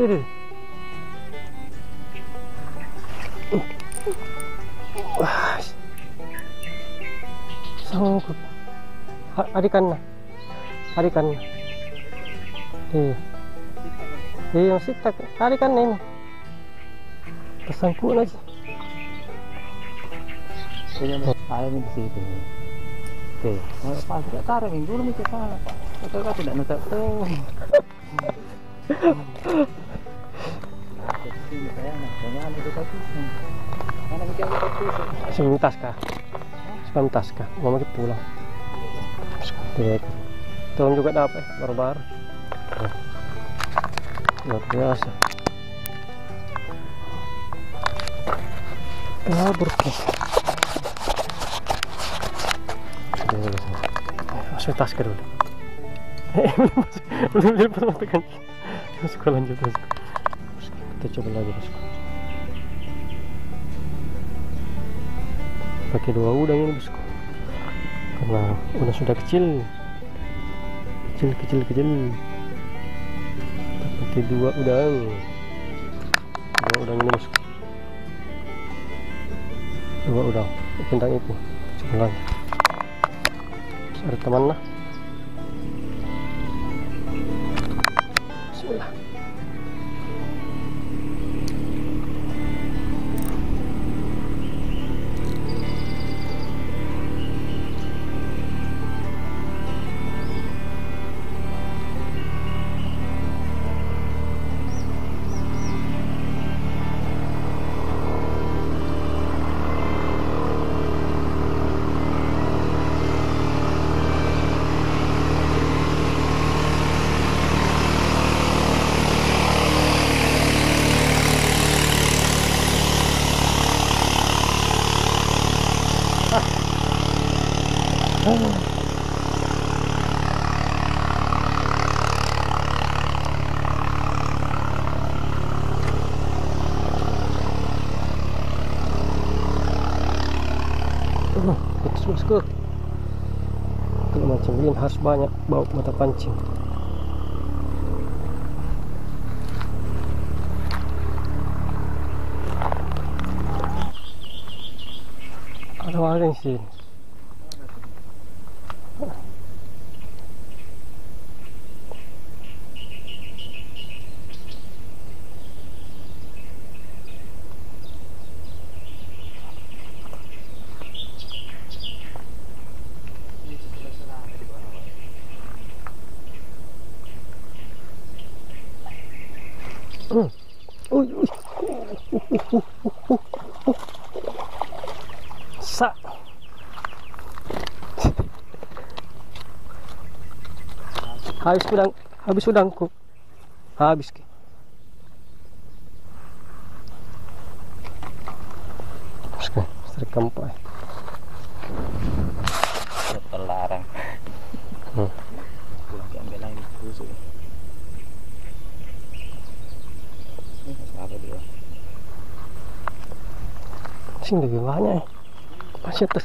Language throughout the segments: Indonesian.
Tuh. Wah. Sanggup. Arikan na. Arikan na. Iya. Iya, masih tak. Arikan na ini. Tersangkut aja. Kaya mas ayaw mo di situ. Okay. Pas tarik minggu lu mikir apa? Kita tidak nutup tuh. Sebentas kah? Sebentas kah? Mau kita pulang. Tahun juga dapat baru-baru. Luar biasa. Kabur kah? Masuk tas ke dulu. Belum lepas tekan. Masuk lanjut bosku. Kita coba lagi bosku. Pakai 2 udang ini bosku. Karena udang sudah kecil. Kecil. Pakai 2 udang. 2 udang ini bosku. 2 udang. Tentang itu. Coba lagi. Ada teman lah. Bismillah. Putus bosku. Kalau macam ini harus banyak bawa mata pancing. Ada waring sih. Sa. Habis udangku. Habis ke. Oke, strik kampai. Terlarang. Pulang diambil lagi busuk. Apa dia? Sing lebih banyak. Masih atas.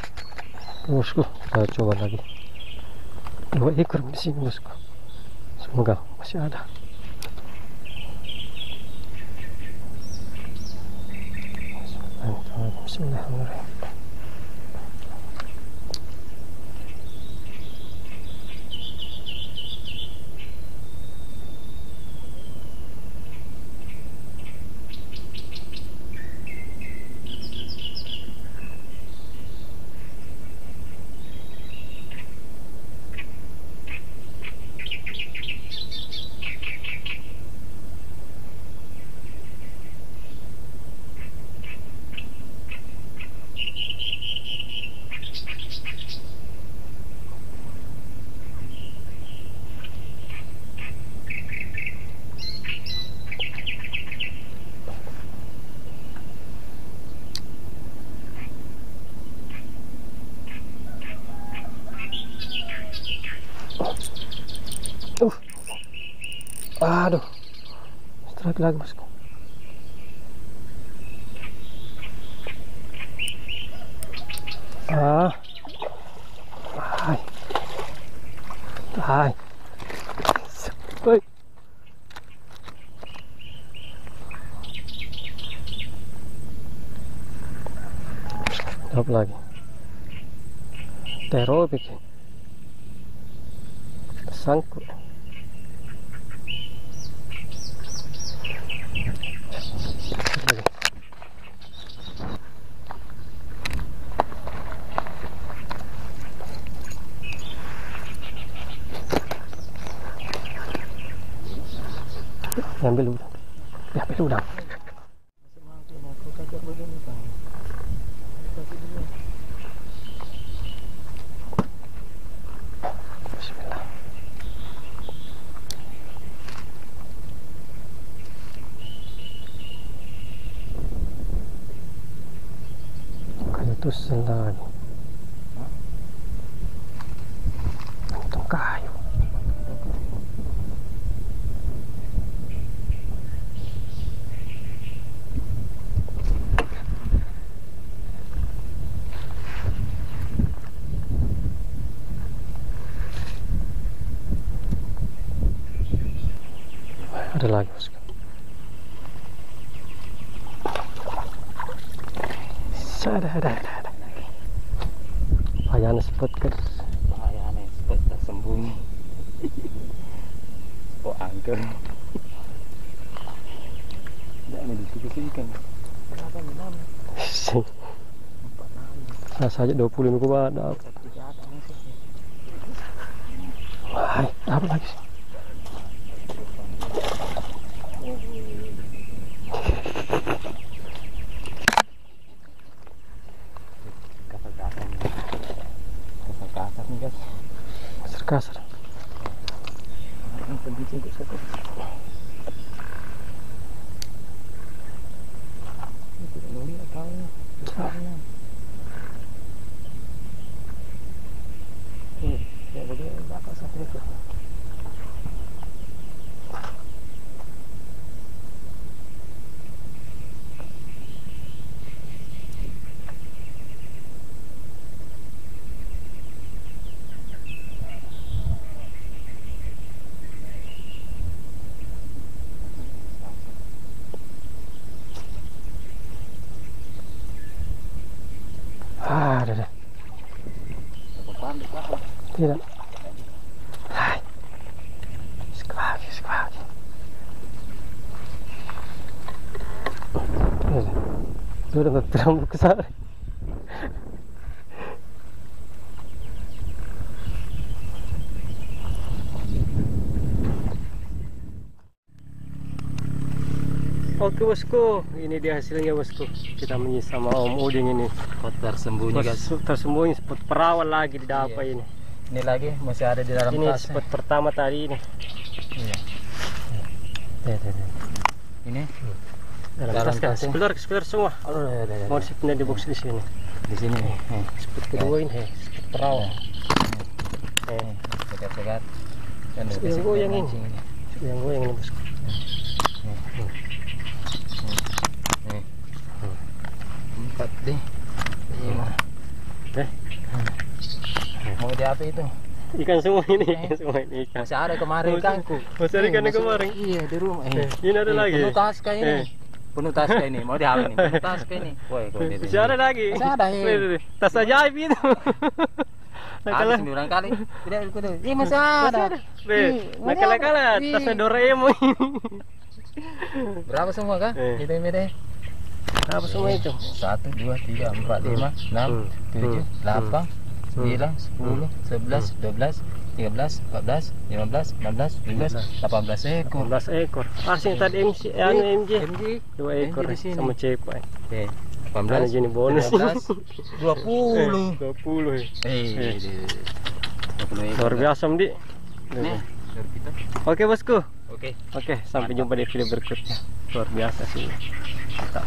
Bosku, kita coba lagi. 2 ekor di sini bosku. Semoga masih ada. Bismillahirrahmanirrahim. Aduh, strike lagi bosku. Hai. Hai. Woi. Apa lagi? Tero bikin sangkut. Ambil udang. Ya, ambil udang. Bismillah. Kayu tusuk lagi. Untung kayu. Ada lagi, bosku. Ada. Payahnya spot guys. Bahayanya spot tersembunyi. Oh angker. Tidak mendiskusikan. Berapa minum? Saya saja 20 minggu ada. Wah, apa lagi? Kasar nih guys. Kasar. Ada. Tidak. Hai. Sekali. Sudah nggak terambut ke sana. Oke bosku, ini dia hasilnya bosku. Kita menyisa sama Om Udin ini. Spot tersembunyi guys. Tersembunyi spot perawan lagi didapat ini. Ini lagi masih ada di dalam Ini tas. spot pertama tadi ini. Iya. Ini Dalam tas kan. Keluar semua. Mau disimpan di box di sini. Di sini nih. Spot kedua ini, spot perawan. Segar-segar. Yang goyang ini bosku. Empat deh. 5. Mau di apa itu? Ikan semua ini, ikan. Masih ada kemarin ikanku. Masih ada ikan kemarin. Iya di rumah. Ini ada lagi. Penuh taska ini. Penuh taska ini. Mau di apa ini? Penuh taska ini. Woi, masih ada lagi. Masih ada. Tas ajaib itu. Ada 9 kali. Tidak ikut. Ih masih ada. Nakal-nakal tas Doraemon. Berapa semua kah? Itu ini. Apa semua itu? 1, 2, 3, 4, 5, 6, 7, 8, 9, 10, 11, 12, 13, 14, 15, 16, 17, 18 ekor. 18 ekor. Asing tadi MG, MG 2 ekor sama cepai. Oke. 18 jenis bonus. 20. 20. Luar 20 biasa, Mdi. Nih, kita. Oke, bosku. Oke. Sampai jumpa di video berikutnya. Luar biasa sih. Mantap.